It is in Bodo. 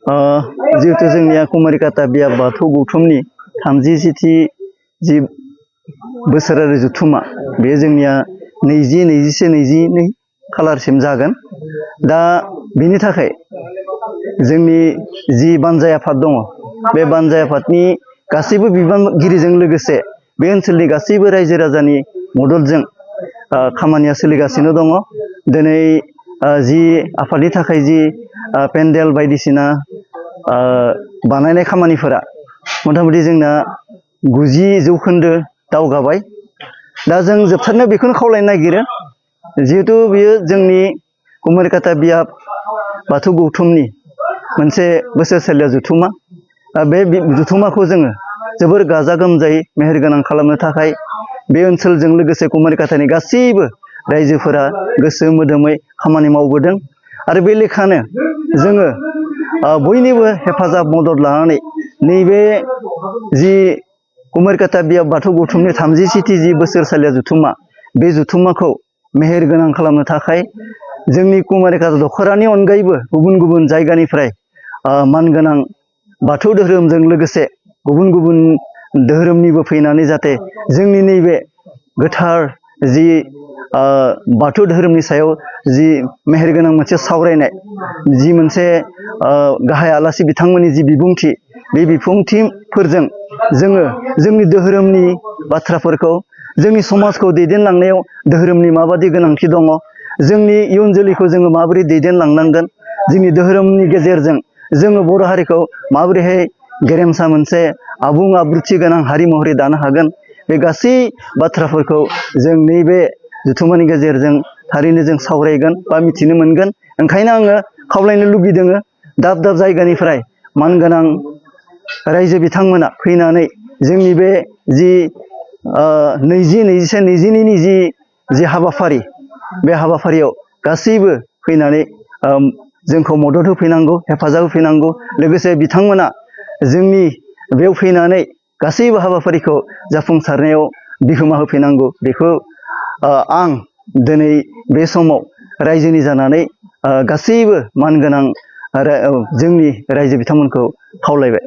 जिहेतु जोंनिया कुमारिकाता बियाब बाथौ गौथुमनि 37थि जि बोसोरारि जथुमा बे जोंनिया 21-22 खालारसिम जागोन। दा बेनि थाखाय जोंनि जि बानजाय आफाद दङ बे बानजाय आफादनि गासैबो बिबानगिरिजों लोगोसे बे ओनसोलनि गासैबो रायजो राजानि मददजों खामानिया सोलिगासिनो दङ। दिनै जि आफादनि थाखाय जि पेन्डेल बायदिसिना बानायनाय खामानिफोरा मथा-मथि जोंना 90% दावगाबाय। दा जों जोबथारनायाव बेखौनो खावलायनो नागिरो जिहेतु बेयो जोंनि कुमारिकाता बियाब बाथौ गौथुमनि मोनसे बोसोरसालिया जथुमा। बे जथुमाखौ जोङो जोबोर गाजा गोमजायै मेहेरगोनां खालामनो थाखाय बे ओनसोलजों लोगोसे कुमारिकातानि गासैबो रायजोफोरा गोसो मोदोमै खामानि मावबोदों आरो बे लेखानो जोङो बयनिबो हेफाजाब मदद लानानै नैबे जि कुमारिकाता बियाब बाथौ गौथुमनि 37थि जि बोसोरसालिया जथुमा बे जथुमाखौ मेहेरगोनां खालामनो थाखाय जोंनि कुमारिकाता दख'रानि अनगायैबो गुबुन गुबुन जायगानिफ्राय मानगोनां बाथौ धोरोमजों लोगोसे गुबुन गुबुन धोरोमनिबो फैनानै जाहाथे जोंनि नैबे गोथार जि बाथौ धोरोमनि सायाव जि मेहेरगोनां मोनसे सावरायनाय जि मोनसे गाहाय आलासि बिथांमोननि जि बिबुंथि बे बिबुंथिफोरजों जोङो जोंनि धोरोमनि बाथ्राफोरखौ जोंनि समाजखौ दैदेनलांनायाव धोरोमनि माबादि गोनांथि दङ, जोंनि इयुन जोलैखौ जोङो माबोरै दैदेनलांनांगोन, जोंनि धोरोमनि गेजेरजों जोङो बर' हारिखौ माबोरैहाय गेरेमसा मोनसे आबुं आब्रुथि गोनां हारि महरै दानो हागोन, बे गासै बाथ्राफोरखौ जों नैबे जथुमानि गेजेरजों थारैनो जों सावरायगोन बा मिथिनो मोनगोन। ओंखायनो आङो खावलायनो लुगैदों दाब दाब जायगानिफ्राय मानगोनां रायजो बिथांमोना फैनानै जोंनि बे जि 20-21-22नि जि हाबाफारि बे हाबाफारियाव गासैबो फैनानै जोंखौ मदद होफैनांगौ, हेफाजाब होफैनांगौ। लोगोसे बिथांमोना जोंनि बेयाव फैनानै गासैबो हाबाफारिखौ जाफुंसारनायाव बिहोमा होफैनांगौ। बेखौ आं दिनै बे समाव रायजोनि जानानै गासैबो मानगोनां जोंनि रायजो बिथांमोनखौ खावलायबाय।